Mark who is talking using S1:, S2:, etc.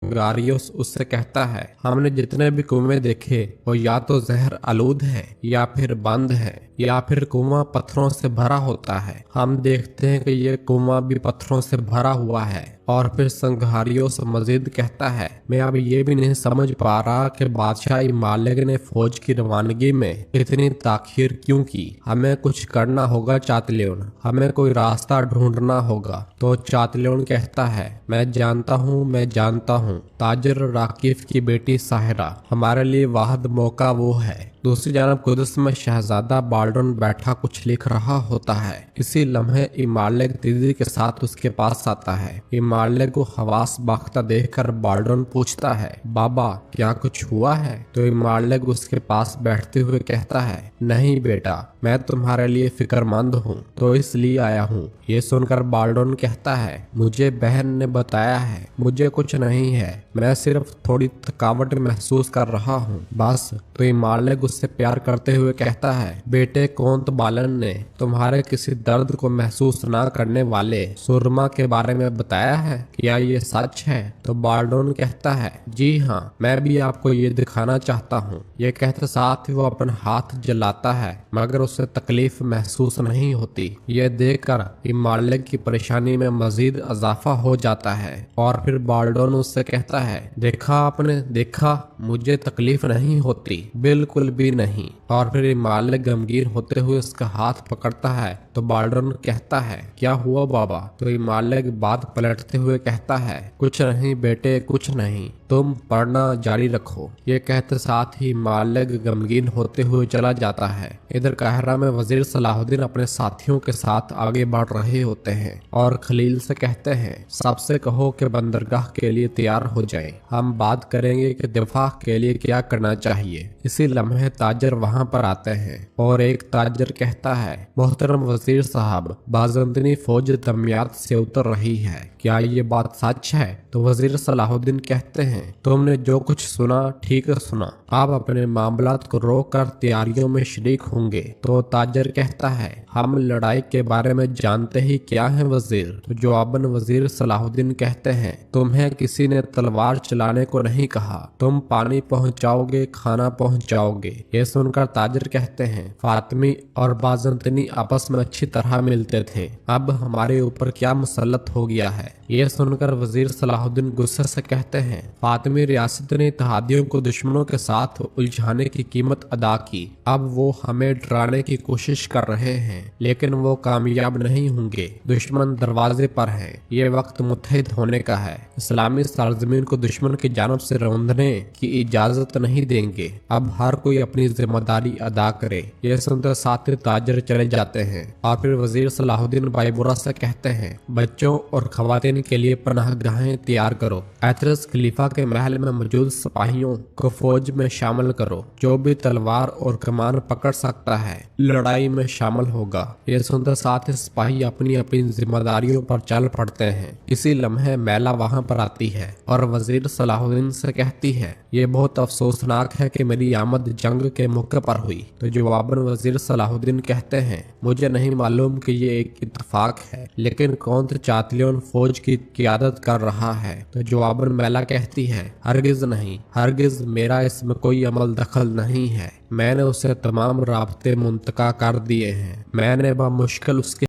S1: गारियोस उससे कहता है, हमने जितने भी कुएं देखे वो या तो जहर आलूद है या फिर बंद है या फिर कुआं पत्थरों से भरा होता है। हम देखते हैं कि ये कुआं भी पत्थरों से भरा हुआ है। और फिर संघारियोस मजीद कहता है, मैं अब ये भी नहीं समझ पा रहा कि बादशाह इमालिक ने फौज की रवानगी में इतनी ताखीर क्यों की। हमें कुछ करना होगा चातलियन, हमें कोई रास्ता ढूंढना होगा। तो चातलियन कहता है, मैं जानता हूँ ताजिर राकिफ की बेटी साहिरा, हमारे लिए वाहिद मौका वो है। दूसरी जानब कुदस में शहजादा बाल्डन बैठा कुछ लिख रहा होता है। इसी लम्हे इमालिक तेजी के साथ उसके पास आता है। इमालिक को हवास बाख्ता देखकर बाल्डन पूछता है, बाबा क्या कुछ हुआ है? तो इमालिक उसके पास बैठते हुए कहता है, नहीं बेटा, मैं तुम्हारे लिए फिक्रमंद हूँ तो इसलिए आया हूँ। ये सुनकर बाल्डन कहता है, मुझे बहन ने बताया है, मुझे कुछ नहीं है, मैं सिर्फ थोड़ी थकावट महसूस कर रहा हूँ बस। तो इमालिक उससे प्यार करते हुए कहता है, बेटे कोंत बालन ने तुम्हारे किसी दर्द को महसूस ना करने वाले सुरमा के बारे में बताया है, क्या ये सच है? तो बाल्डन कहता है, जी हाँ, मैं भी आपको ये दिखाना चाहता हूँ। ये कहते साथ ही वो अपना हाथ जलाता है, मगर उसे तकलीफ महसूस नहीं होती। ये देखकर इमालिक की परेशानी में मजीद इजाफा हो जाता है। और फिर बाल्डन उससे कहता है, देखा आपने, देखा, मुझे तकलीफ नहीं होती, बिल्कुल भी नहीं। और फिर इमालिक गमगीन होते हुए उसका हाथ पकड़ता है। तो बाल्डन कहता है, क्या हुआ बाबा? तो इमालिक बात पलटते हुए कहता है, कुछ नहीं बेटे, कुछ नहीं, तुम पढ़ना जारी रखो। ये कहते साथ ही इमालिक गमगीन होते हुए चला जाता है। इधर काहिरा में वजीर सलाहुद्दीन अपने साथियों के साथ आगे बढ़ रहे होते हैं और खलील से कहते हैं, सबसे कहो कि बंदरगाह के लिए तैयार हो जाए, हम बात करेंगे कि दिफा के लिए क्या करना चाहिए। इसी लम्हे ताजर वहां पर आते हैं और एक ताजर कहता है, मोहतरम वजीर साहब, बाज़ंतनी फौज दमियात से उतर रही है, क्या ये बात सच है? तो वजीर सलाहुद्दीन कहते हैं, तुमने जो कुछ सुना ठीक सुना, आप अपने मामलात को रोक कर तैयारियों में शरीक होंगे। तो ताजर कहता है, हम लड़ाई के बारे में जानते ही क्या है वजीर। तो जवाबन वजीर सलाहुद्दीन कहते हैं, तुम्हें किसी ने तलवार चलाने को नहीं कहा, तुम पानी पहुंचाओगे, खाना पहुंचाओगे। ये सुनकर ताजर कहते हैं, फातिमी और बाज़ंतनी आपस में अच्छी तरह मिलते थे, अब हमारे ऊपर क्या मुसल्लत हो गया है। ये सुनकर वजीर सलाहुद्दीन गुस्से से कहते हैं, फातिमी रियासत ने इत्तेहादियों को दुश्मनों के साथ उलझाने की कीमत अदा की, अब वो हमें डराने की कोशिश कर रहे हैं, लेकिन वो कामयाब नहीं होंगे। दुश्मन दरवाजे पर है, ये वक्त मुत्तहिद होने का है। इस्लामी सरजमीन को दुश्मन की जानब से रौंदने की इजाजत नहीं देंगे, अब हर कोई अपनी जिम्मेदारी अदा करे। ये सुनते साथ ताजर चले जाते हैं। और फिर वजीर सलाहुद्दीन बाईबुरा से कहते हैं, बच्चों और खवातीन के लिए पनाहगाहें तैयार करो। ऐतरस खलीफा के महल में मौजूद सिपाहियों को फौज में शामिल करो, जो भी तलवार और कमान पकड़ सकता है लड़ाई में शामिल होगा। ये सुनते साथ सिपाही अपनी अपनी जिम्मेदारियों पर चल पड़ते हैं। इसी लम्हे मैला वहां पर आती है और वजीर सलाहुद्दीन से कहती है, ये बहुत अफसोसनाक है कि मेरी आमद जंग के मौके पर हुई। तो जवाबन वजीर सलाहुद्दीन कहते हैं, मुझे नहीं मालूम कि ये एक इत्तेफाक है, लेकिन कौन चातलियन फौज की क़ियादत कर रहा है। तो जवाबन मैला कहती है, हरगिज नहीं, हरगिज, मेरा इसमें कोई अमल दखल नहीं है, मैंने उसे तमाम राब्ते मुंतका कर दिए हैं, मैंने बमुश्किल उसके